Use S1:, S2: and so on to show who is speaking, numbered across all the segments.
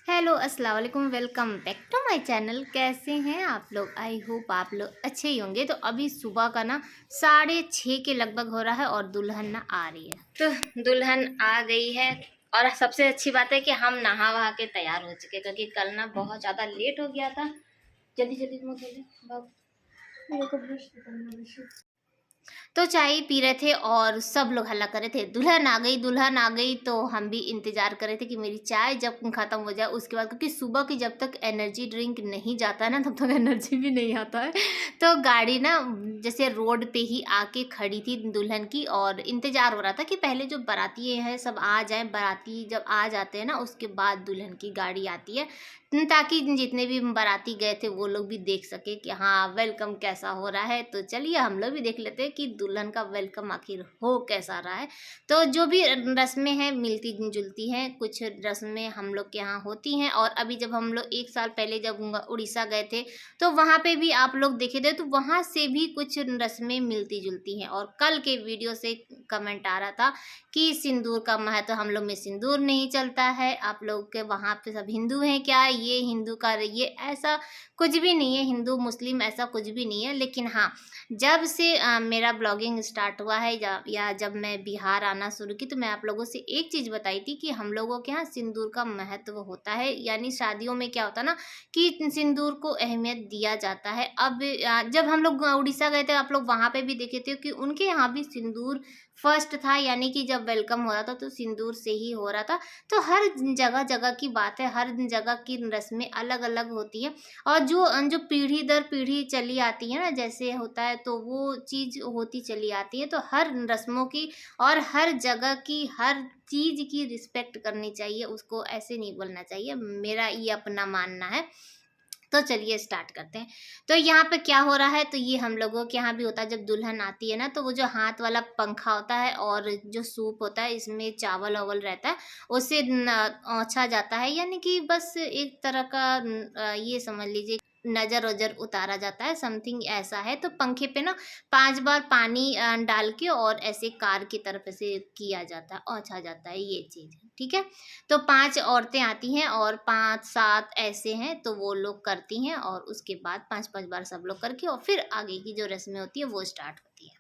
S1: Hello अस्सलाम वालेकुम, welcome back to my channel. कैसे हैं आप लोग? आई होप आप लोग अच्छे ही होंगे। तो अभी सुबह का ना 6:30 के लगभग हो रहा है और दुल्हन ना आ रही है। तो दुल्हन आ गई है और सबसे अच्छी बात है कि हम नहा वहा के तैयार हो चुके, क्योंकि कल ना बहुत ज़्यादा लेट हो गया था। जल्दी जल्दी मत हो जाए, मेरे को ब्रश करना। तो चाय पी रहे थे और सब लोग हल्ला कर रहे थे, दुल्हन आ गई, दुल्हन आ गई। तो हम भी इंतजार कर रहे थे कि मेरी चाय जब खत्म हो जाए उसके बाद, क्योंकि सुबह की जब तक एनर्जी ड्रिंक नहीं जाता है ना तब तक एनर्जी भी नहीं आता है। तो गाड़ी ना जैसे रोड पे ही आके खड़ी थी दुल्हन की, और इंतजार हो रहा था कि पहले जो बाराती हैं सब आ जाए, बाराती जब आ जाते हैं ना उसके बाद दुल्हन की गाड़ी आती है, ताकि जितने भी बाराती गए थे वो लोग भी देख सके कि हाँ वेलकम कैसा हो रहा है। तो चलिए हम लोग भी देख लेते हैं कि दुल्हन का वेलकम आखिर हो कैसा रहा है। तो जो भी रस्में हैं मिलती जुलती हैं, कुछ रस्में हम लोग के यहाँ होती हैं। और अभी जब हम लोग 1 साल पहले जब उड़ीसा गए थे तो वहाँ पे भी आप लोग देखे थे, तो वहाँ से भी कुछ रस्में मिलती जुलती हैं। और कल के वीडियो से कमेंट आ रहा था कि सिंदूर का महत्व, हम लोग में सिंदूर नहीं चलता है, आप लोग के वहाँ पे सब हिंदू हैं क्या, ये हिंदू का ये, ऐसा कुछ भी नहीं है, हिंदू मुस्लिम ऐसा कुछ भी नहीं है। लेकिन हाँ, जब से मेरा ब्लॉगिंग स्टार्ट हुआ है या जब मैं बिहार आना शुरू की, तो मैं आप लोगों से एक चीज़ बताई थी कि हम लोगों के यहाँ सिंदूर का महत्व होता है। यानी शादियों में क्या होता है ना कि सिंदूर को अहमियत दिया जाता है। अब जब हम लोग उड़ीसा गए थे, आप लोग वहाँ पे भी देखे थे कि उनके यहाँ भी सिंदूर फर्स्ट था, यानी कि जब वेलकम हो रहा था तो सिंदूर से ही हो रहा था। तो हर जगह जगह की बात है, हर जगह की रस्में अलग अलग होती हैं। और जो जो पीढ़ी दर पीढ़ी चली आती है ना, जैसे होता है तो वो चीज़ होती चली आती है। तो हर रस्मों की और हर जगह की हर चीज़ की रिस्पेक्ट करनी चाहिए, उसको ऐसे नहीं बोलना चाहिए, मेरा ये अपना मानना है। तो चलिए स्टार्ट करते हैं। तो यहाँ पे क्या हो रहा है, तो ये हम लोगों के यहाँ भी होता है। जब दुल्हन आती है ना तो वो जो हाथ वाला पंखा होता है और जो सूप होता है, इसमें चावल वावल रहता है, उससे औंछा जाता है। यानी कि बस एक तरह का ये समझ लीजिए नजर वजर उतारा जाता है, समथिंग ऐसा है। तो पंखे पे ना 5 बार पानी डाल के और ऐसे कार की तरफ ऐसे किया जाता है, औंछा जाता है, ये चीज है, ठीक है। तो 5 औरतें आती हैं और 5-7 ऐसे हैं, तो वो लोग करती हैं और उसके बाद 5-5 बार सब लोग करके और फिर आगे की जो रस्में होती है वो स्टार्ट होती है।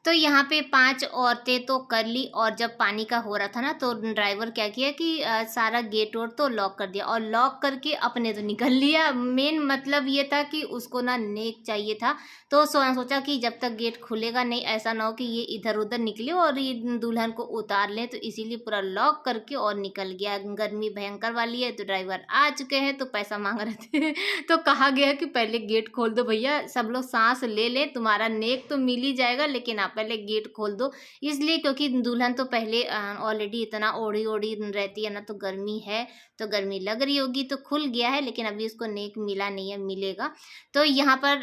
S1: तो यहाँ पे 5 औरतें तो कर ली, और जब पानी का हो रहा था ना तो ड्राइवर क्या किया कि सारा गेट और तो लॉक कर दिया, और लॉक करके अपने तो निकल लिया। मेन मतलब ये था कि उसको ना नेक चाहिए था। तो सोचा कि जब तक गेट खुलेगा नहीं, ऐसा ना हो कि ये इधर उधर निकले और ये दुल्हन को उतार ले, तो इसीलिए पूरा लॉक करके और निकल गया। गर्मी भयंकर वाली है तो ड्राइवर आ चुके हैं, तो पैसा मांग रहे थे तो कहा गया कि पहले गेट खोल दो भैया, सब लोग सांस ले ले, तुम्हारा नेक तो मिल ही जाएगा, लेकिन आप पहले गेट खोल दो। इसलिए क्योंकि दुल्हन तो पहले ऑलरेडी इतना ओढ़ी ओढ़ी रहती है ना, तो गर्मी है, तो गर्मी लग रही होगी, तो खुल गया है, लेकिन अभी उसको नेक मिला नहीं है, मिलेगा। तो यहाँ पर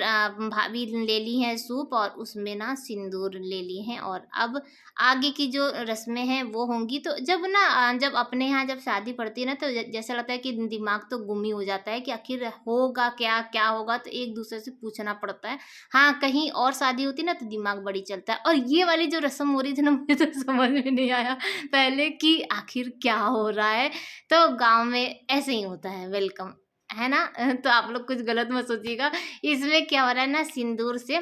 S1: भाभी ले ली है सूप और उसमें ना सिंदूर ले लिए हैं। और अब आगे की जो रस्में हैं वो होंगी। तो जब ना जब अपने यहाँ जब शादी पड़ती है ना, तो जैसा लगता है कि दिमाग तो गुम ही हो जाता है कि आखिर होगा क्या, क्या होगा, तो एक दूसरे से पूछना पड़ता है। हाँ, कहीं और शादी होती ना तो दिमाग बड़ी चलता है। और ये वाली जो रस्म हो रही थी ना, मुझे तो समझ में नहीं आया पहले कि आखिर क्या हो रहा है। तो गाँव में ऐसे ही होता है वेलकम, है ना? तो आप लोग कुछ गलत मत सोचिएगा। इसमें क्या हो रहा है ना, सिंदूर से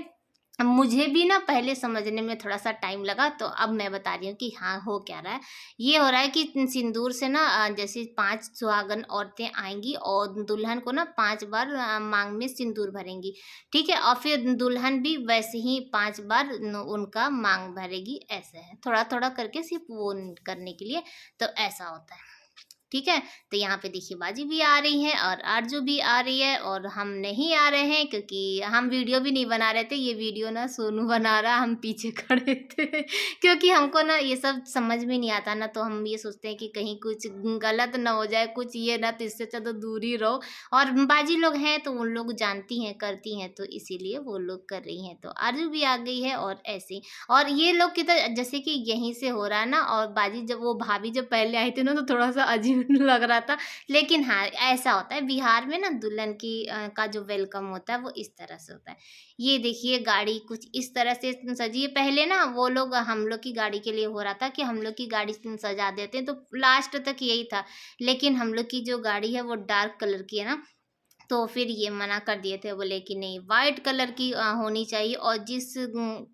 S1: मुझे भी ना पहले समझने में थोड़ा-सा टाइम लगा, तो अब मैं बता रही हूँ कि हाँ, हो क्या रहा है। ये हो रहा है कि सिंदूर से ना जैसे 5 सुहागन औरतें आएँगी और दुल्हन को ना 5 बार माँग में सिंदूर भरेंगी, ठीक है? और फिर दुल्हन भी वैसे ही 5 बार न उनका माँग भरेगी, ऐसा है। थोड़ा-थोड़ा करके सिर्फ़ वो करने के लिए, तो ऐसा होता है। ठीक है? तो यहाँ पे देखिए बाजी भी आ रही है और आरज़ू भी आ रही है, और हम नहीं आ रहे हैं क्योंकि हम वीडियो भी नहीं बना रहे थे। ये वीडियो ना सोनू बना रहा, हम पीछे खड़े थे क्योंकि हमको ना ये सब समझ में नहीं आता ना, तो हम ये सोचते हैं कि कहीं कुछ गलत ना हो जाए, कुछ ये ना, तो इससे अच्छा तो दूर ही रहो। और बाजी लोग हैं तो उन लोग जानती हैं, करती हैं, तो इसीलिए वो लोग कर रही हैं। तो आरज़ू भी आ गई है और ऐसे ही। और ये लोग की तो जैसे कि यहीं से हो रहा है ना, और बाजी जब वो भाभी जब पहले आई थी ना, तो थोड़ा-सा अजीब लग रहा था। लेकिन हाँ, ऐसा होता है बिहार में ना, दुल्हन की का जो वेलकम होता है वो इस तरह से होता है। ये देखिए गाड़ी कुछ इस तरह से सजी है। पहले ना वो लोग हम लोग की गाड़ी के लिए हो रहा था कि हम लोग की गाड़ी सजा देते हैं, तो लास्ट तक यही था। लेकिन हम लोग की जो गाड़ी है वो डार्क कलर की है ना, तो फिर ये मना कर दिए थे, बोले कि नहीं वाइट कलर की होनी चाहिए। और जिस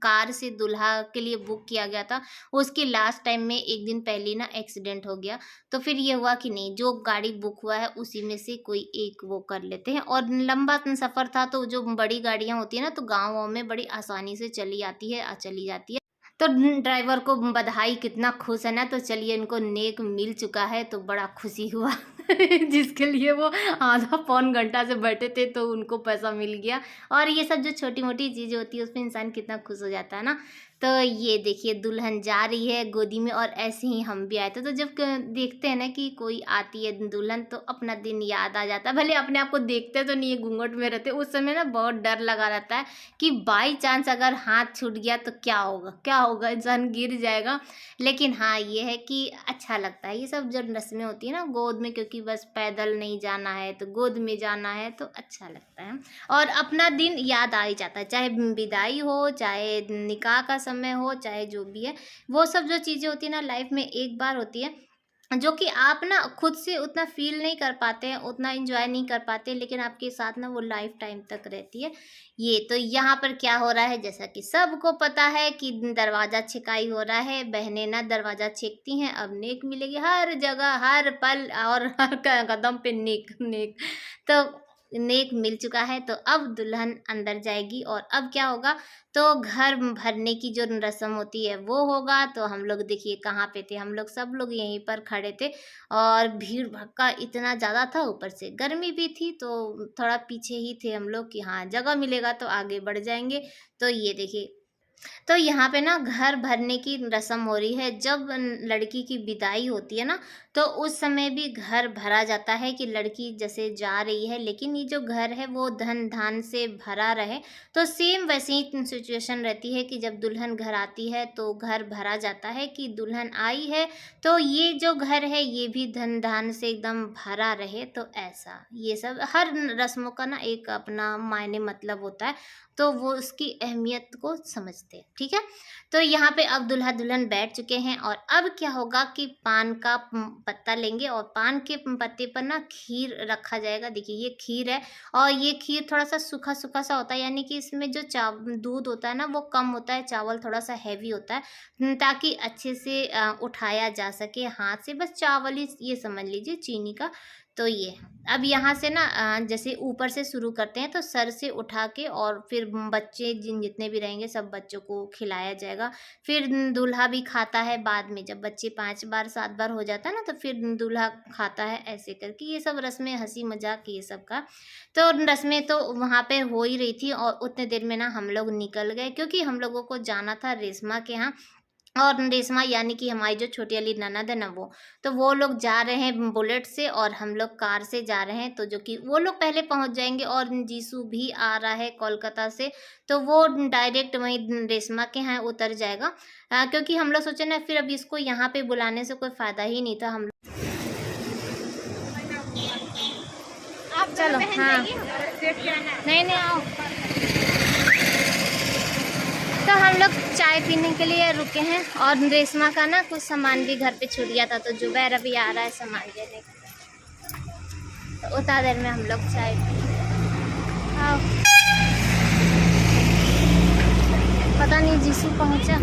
S1: कार से दूल्हा के लिए बुक किया गया था, उसके लास्ट टाइम में एक दिन पहले ना एक्सीडेंट हो गया। तो फिर ये हुआ कि नहीं, जो गाड़ी बुक हुआ है उसी में से कोई एक वो कर लेते हैं। और लंबा सफ़र था, तो जो बड़ी गाड़ियाँ होती है ना, तो गाँव में बड़ी आसानी से चली आती है, चली जाती है। तो ड्राइवर को बधाई, कितना खुश है ना। तो चलिए, इनको नेक मिल चुका है, तो बड़ा खुशी हुआ जिसके लिए वो आधा पौन घंटा से बैठे थे, तो उनको पैसा मिल गया। और ये सब जो छोटी मोटी चीज़ें होती है उसमें इंसान कितना खुश हो जाता है ना। तो ये देखिए दुल्हन जा रही है गोदी में, और ऐसे ही हम भी आए थे। तो जब देखते हैं ना कि कोई आती है दुल्हन, तो अपना दिन याद आ जाता है। भले अपने आप को देखते तो नहीं, घूंघट में रहते, उस समय ना बहुत डर लगा रहता है कि बाई चांस अगर हाथ छूट गया तो क्या होगा, क्या होगा, इंसान गिर जाएगा। लेकिन हाँ, ये है कि अच्छा लगता है ये सब जो रस्में होती है ना गोद में, क्योंकि बस पैदल नहीं जाना है तो गोद में जाना है, तो अच्छा लगता है। और अपना दिन याद आ ही जाता है, चाहे विदाई हो, चाहे निकाह का समय हो, चाहे जो भी है। वो सब जो चीज़ें होती है ना लाइफ में एक बार होती है, जो कि आप ना खुद से उतना फील नहीं कर पाते हैं, उतना एंजॉय नहीं कर पाते, लेकिन आपके साथ ना वो लाइफ टाइम तक रहती है। ये तो यहाँ पर क्या हो रहा है, जैसा कि सबको पता है कि दरवाज़ा छेकाई हो रहा है। बहनें ना दरवाज़ा छेकती हैं, अब नेक मिलेगी हर जगह, हर पल और हर कदम पे नेक नेक। तो नेक मिल चुका है, तो अब दुल्हन अंदर जाएगी। और अब क्या होगा, तो घर भरने की जो रस्म होती है वो होगा। तो हम लोग देखिए कहाँ पे थे, हम लोग सब लोग यहीं पर खड़े थे, और भीड़ भक्का इतना ज़्यादा था, ऊपर से गर्मी भी थी, तो थोड़ा पीछे ही थे हम लोग कि हाँ जगह मिलेगा तो आगे बढ़ जाएंगे। तो ये देखिए, तो यहाँ पे ना घर भरने की रस्म हो रही है। जब लड़की की विदाई होती है ना, तो उस समय भी घर भरा जाता है कि लड़की जैसे जा रही है, लेकिन ये जो घर है वो धन धान से भरा रहे। तो सेम वैसे ही सिचुएशन रहती है कि जब दुल्हन घर आती है तो घर भरा जाता है कि दुल्हन आई है, तो ये जो घर है ये भी धन धान से एकदम भरा रहे। तो ऐसा ये सब हर रस्मों का ना एक अपना मायने मतलब होता है, तो वो उसकी अहमियत को समझते हैं। ठीक है, तो यहाँ पे अब दूल्हा दुल्हन बैठ चुके हैं, और अब क्या होगा कि पान का पत्ता लेंगे, और पान के पत्ते पर ना खीर रखा जाएगा। देखिए ये खीर है, और ये खीर थोड़ा सा सूखा सूखा सा होता है, यानी कि इसमें जो दूध होता है ना वो कम होता है, चावल थोड़ा सा हैवी होता है, ताकि अच्छे से उठाया जा सके हाथ से। बस चावल ही ये समझ लीजिए, चीनी का। तो ये अब यहाँ से ना जैसे ऊपर से शुरू करते हैं, तो सर से उठा के, और फिर बच्चे जितने भी रहेंगे सब बच्चों को खिलाया जाएगा। फिर दूल्हा भी खाता है बाद में, जब बच्चे 5 बार 7 बार हो जाता है ना, तो फिर दूल्हा खाता है। ऐसे करके ये सब रस्में, हंसी मजाक ये सब का। तो रस्में तो वहाँ पे हो ही रही थी, और उतने देर में ना हम लोग निकल गए, क्योंकि हम लोगों को जाना था रेशमा के यहाँ। और रेशमा यानी कि हमारी जो छोटी वाली ननद है ना, वो लोग जा रहे हैं बुलेट से, और हम लोग कार से जा रहे हैं। तो जो कि वो लोग पहले पहुंच जाएंगे, और जीसू भी आ रहा है कोलकाता से, तो वो डायरेक्ट वहीं रेशमा के यहाँ उतर जाएगा। क्योंकि हम लोग सोचे ना, फिर अब इसको यहाँ पे बुलाने से कोई फ़ायदा ही नहीं था। हम चलो हाँ, नहीं नहीं आओ। तो हम लोग चाय पीने के लिए रुके हैं, और रेशमा का ना कुछ सामान भी घर पे छूट गया था, तो जुबैर अभी आ रहा है सामान लेने। तो उतना देर में हम लोग चाय पी। आओ, पता नहीं जीसू पहुंचा।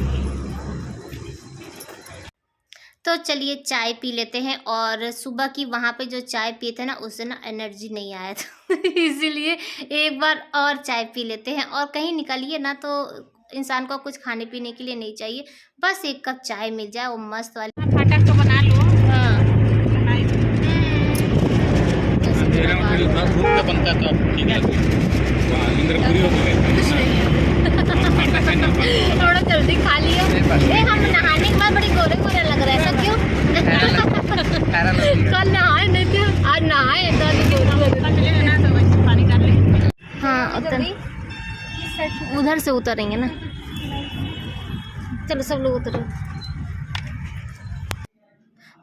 S1: तो चलिए चाय पी लेते हैं। और सुबह की वहाँ पे जो चाय पिए थे ना, उससे ना एनर्जी नहीं आया था इसीलिए एक बार और चाय पी लेते हैं। और कहीं निकलिए ना, तो इंसान को कुछ खाने पीने के लिए नहीं चाहिए, बस एक कप चाय मिल जाए, वो मस्त वाली। फाटक तो बना लो। हाँ, बनता था, ठीक है। थोड़ा जल्दी खा लिया। हम नहाने के बाद बड़ी गोरे गोरे लग रहा है, ऐसा क्यों? कल नहाए नहीं थे, आज नहाए तो। हाँ, उधर से उतरेंगे ना। चलो सब लोग उतरो।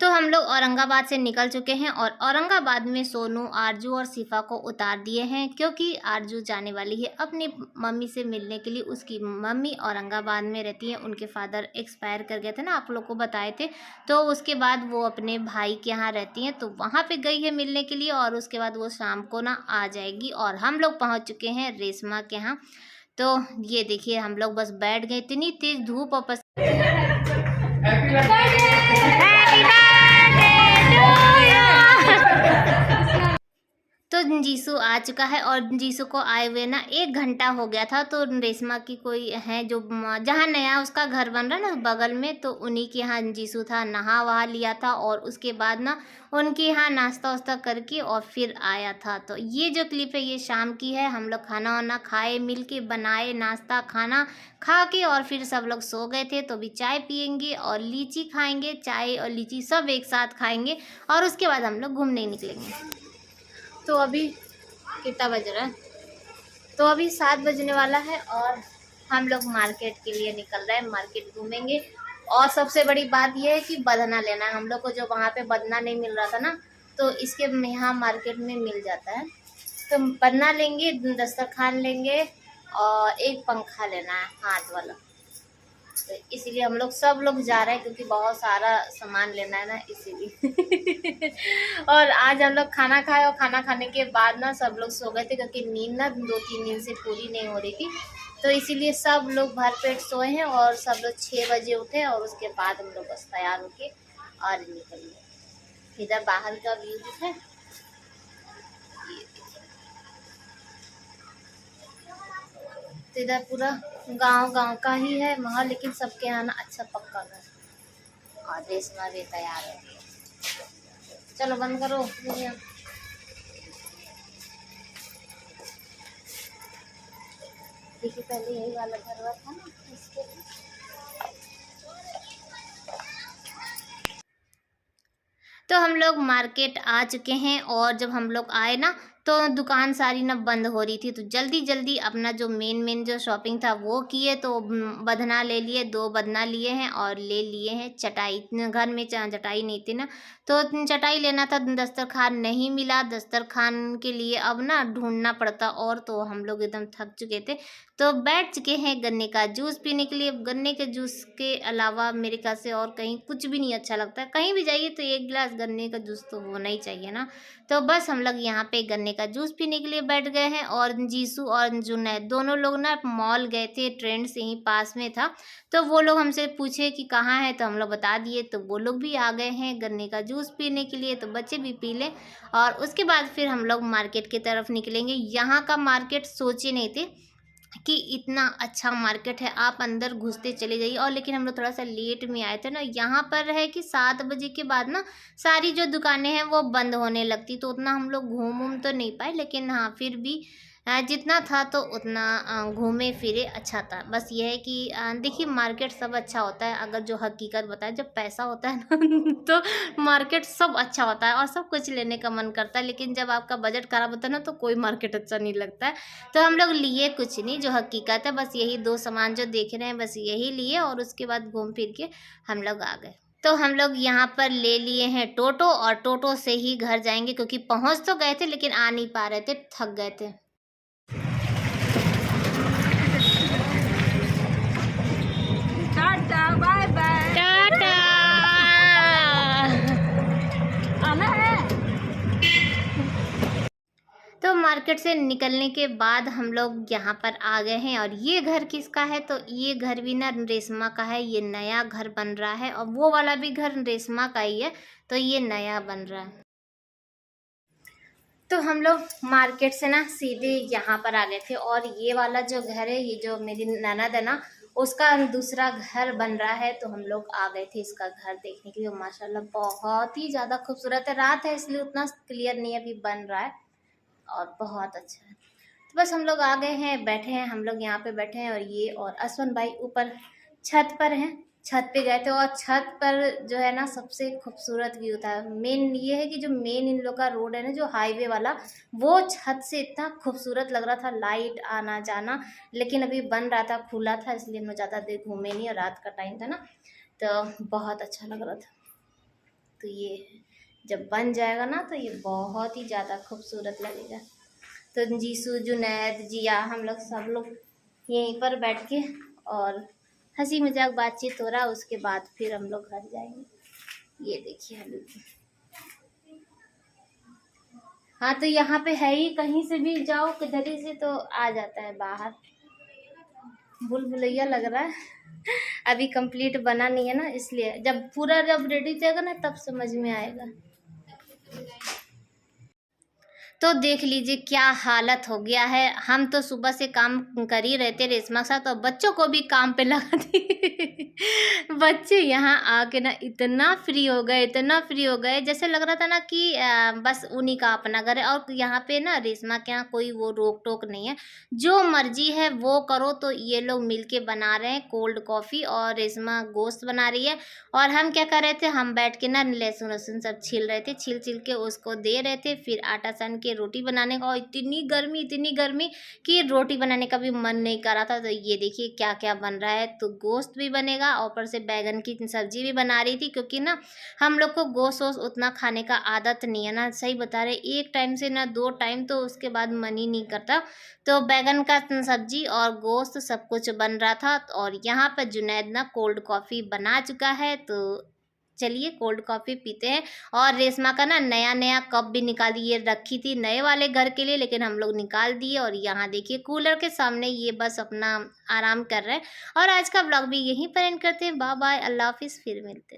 S1: तो हम लोग औरंगाबाद से निकल चुके हैं और औरंगाबाद में सोनू, आरजू और शिफा को उतार दिए हैं, क्योंकि आरजू जाने वाली है अपनी मम्मी से मिलने के लिए। उसकी मम्मी औरंगाबाद में रहती है, उनके फादर एक्सपायर कर गए थे ना, आप लोग को बताए थे। तो उसके बाद वो अपने भाई के यहाँ रहती हैं, तो वहाँ पे गई है मिलने के लिए और उसके बाद वो शाम को ना आ जाएगी। और हम लोग पहुँच चुके हैं रेशमा के यहाँ। तो ये देखिए हम लोग बस बैठ गए, इतनी तेज धूप और तो जीसू आ चुका है और जीसू को आए हुए ना 1 घंटा हो गया था। तो रेशमा की कोई है जो जहाँ नया उसका घर बन रहा ना बगल में, तो उन्हीं के यहाँ जीसू था, नहा वहा लिया था और उसके बाद ना उनके यहाँ नाश्ता वास्ता करके और फिर आया था। तो ये जो क्लिप है ये शाम की है। हम लोग खाना वाना खाए, मिल के बनाए नाश्ता खाना खा के और फिर सब लोग सो गए थे। तो अभी चाय पियेंगे और लीची खाएंगे, चाय और लीची सब एक साथ खाएंगे और उसके बाद हम लोग घूमने निकलेंगे। तो अभी कितना बज रहा है? तो अभी 7 बजने वाला है और हम लोग मार्केट के लिए निकल रहे हैं, मार्केट घूमेंगे। और सबसे बड़ी बात यह है कि बदना लेना है हम लोग को, जो वहाँ पे बदना नहीं मिल रहा था ना, तो इसके यहाँ मार्केट में मिल जाता है। तो बदना लेंगे, दस्तरखान लेंगे और एक पंखा लेना है हाथ वाला। तो इसीलिए हम लोग सब लोग जा रहे हैं, क्योंकि बहुत सारा सामान लेना है ना, इसीलिए। और आज हम लोग खाना खाए और खाना खाने के बाद ना सब लोग सो गए थे, क्योंकि नींद ना 2-3 दिन से पूरी नहीं हो रही थी। तो इसीलिए सब लोग भर पेट सोए हैं और सब लोग 6 बजे उठे और उसके बाद हम लोग बस तैयार होके और निकल गए। इधर बाहर का व्यू है, तो इधर पूरा गांव का ही है माहौल, लेकिन सबके यहाँ ना अच्छा पक्का घर। और रेशमा भी तैयार है, चलो बंद करो। देखिए पहले यही वाला घर हुआ था ना, इसके तो हम लोग मार्केट आ चुके हैं। और जब हम लोग आए ना तो दुकान सारी ना बंद हो रही थी, तो जल्दी जल्दी अपना जो मेन जो शॉपिंग था वो किए। तो बदना ले लिए, 2 बदना लिए हैं और ले लिए हैं चटाई। घर में चटाई नहीं थी ना, तो चटाई लेना था, दस्तरखान नहीं मिला। दस्तरखान के लिए अब ना ढूंढना पड़ता, और तो हम लोग एकदम थक चुके थे। तो बैठ चुके हैं गन्ने का जूस पीने के लिए। गन्ने के जूस के अलावा मेरे ख्याल से और कहीं कुछ भी नहीं अच्छा लगता है। कहीं भी जाइए तो 1 गिलास गन्ने का जूस तो होना ही चाहिए ना। तो बस हम लोग यहाँ पे गन्ने का जूस पीने के लिए बैठ गए हैं। और जीसू और जुनैद दोनों लोग ना मॉल गए थे, ट्रेंड से ही पास में था। तो वो लोग हमसे पूछे कि कहाँ है, तो हम लोग बता दिए। तो वो लोग भी आ गए हैं गन्ने का जूस पीने के लिए, तो बच्चे भी पी लें। और उसके बाद फिर हम लोग मार्केट की तरफ निकलेंगे। यहाँ का मार्केट सोचे नहीं थे कि इतना अच्छा मार्केट है, आप अंदर घुसते चले जाइए। और लेकिन हम लोग थोड़ा सा लेट में आए थे ना, यहाँ पर है कि 7 बजे के बाद ना सारी जो दुकानें हैं वो बंद होने लगती, तो उतना हम लोग घूम तो नहीं पाए। लेकिन हाँ फिर भी जितना था तो उतना घूमे फिरे अच्छा था। बस ये है कि देखिए मार्केट सब अच्छा होता है, अगर जो हकीकत बताए, जब पैसा होता है ना तो मार्केट सब अच्छा होता है और सब कुछ लेने का मन करता है। लेकिन जब आपका बजट खराब होता है ना, तो कोई मार्केट अच्छा नहीं लगता है। तो हम लोग लिए कुछ नहीं, जो हकीकत है बस यही 2 सामान जो देख रहे हैं बस यही लिए, और उसके बाद घूम फिर के हम लोग आ गए। तो हम लोग यहाँ पर ले लिए हैं टोटो, और टोटो से ही घर जाएंगे, क्योंकि पहुँच तो गए थे लेकिन आ नहीं पा रहे थे, थक गए थे। Tata bye bye, tata. आना है। तो मार्केट से निकलने के बाद हम लोग यहाँ पर आ गए हैं। और ये घर किसका है, तो ये घर भी ना रेशमा का है। ये नया घर बन रहा है और वो वाला भी घर रेशमा का ही है, तो ये नया बन रहा है। तो हम लोग मार्केट से ना सीधे यहाँ पर आ गए थे। और ये वाला जो घर है, ये जो मेरी ननद है ना, उसका दूसरा घर बन रहा है, तो हम लोग आ गए थे इसका घर देखने के लिए। माशाल्लाह बहुत ही ज़्यादा खूबसूरत है। रात है इसलिए उतना क्लियर नहीं अभी बन रहा है, और बहुत अच्छा है। तो बस हम लोग आ गए हैं, बैठे हैं, हम लोग यहाँ पे बैठे हैं। और ये और असवन भाई ऊपर छत पर हैं, छत पे गए थे। और छत पर जो है ना सबसे खूबसूरत व्यू था। मेन ये है कि जो मेन इन लोग का रोड है ना, जो हाईवे वाला, वो छत से इतना खूबसूरत लग रहा था, लाइट आना जाना। लेकिन अभी बन रहा था, खुला था, इसलिए मैं ज़्यादा देर घूमे नहीं, और रात का टाइम था ना, तो बहुत अच्छा लग रहा था। तो ये है। जब बन जाएगा ना तो ये बहुत ही ज़्यादा खूबसूरत लगेगा। तो जीसू, जुनैद, जिया, हम लोग सब लोग यहीं पर बैठ के और हंसी मजाक बातचीत हो रहा, उसके बाद फिर हम लोग घर जाएंगे। ये देखिए हल्लू। हाँ तो यहाँ पे है ही, कहीं से भी जाओ किधर ही से तो आ जाता है बाहर। भूल भुलैया लग रहा है। अभी कंप्लीट बना नहीं है ना, इसलिए जब पूरा जब रेडी जाएगा ना तब समझ में आएगा। तो देख लीजिए क्या हालत हो गया है। हम तो सुबह से काम कर ही रहते रेशमा के साथ, और बच्चों को भी काम पे लगा दिए। बच्चे यहाँ आके ना इतना फ्री हो गए, इतना फ्री हो गए, जैसे लग रहा था ना कि बस उन्हीं का अपना घर है। और यहाँ पे ना रेशमा के यहाँ कोई वो रोक टोक नहीं है, जो मर्जी है वो करो। तो ये लोग मिलके बना रहे हैं कोल्ड कॉफ़ी, और रेशमा गोश्त बना रही है, और हम क्या कर रहे थे, हम बैठ के ना लहसुन वहसुन सब छील रहे थे, छील के उसको दे रहे थे। फिर आटा सान के रोटी बनाने का, और इतनी गर्मी कि रोटी बनाने का भी मन नहीं कर रहा था। तो ये देखिए क्या क्या बन रहा है। तो गोश्त भी बनेगा, और ऊपर से बैगन की सब्जी भी बना रही थी, क्योंकि ना हम लोग को गोश्त वोश्त उतना खाने का आदत नहीं है ना, सही बता रहे, एक टाइम से ना 2 टाइम, तो उसके बाद मन ही नहीं करता। तो बैगन का सब्जी और गोश्त सब कुछ बन रहा था। और यहाँ पर जुनैद ना कोल्ड कॉफ़ी बना चुका है। तो चलिए कोल्ड कॉफ़ी पीते हैं। और रेशमा का ना नया नया कप भी निकाल दिए, रखी थी नए वाले घर के लिए, लेकिन हम लोग निकाल दिए। और यहाँ देखिए कूलर के सामने ये बस अपना आराम कर रहे हैं। और आज का ब्लॉग भी यहीं पर एंड करते हैं। बाय बाय, अल्लाह हाफिज़, फिर मिलते हैं।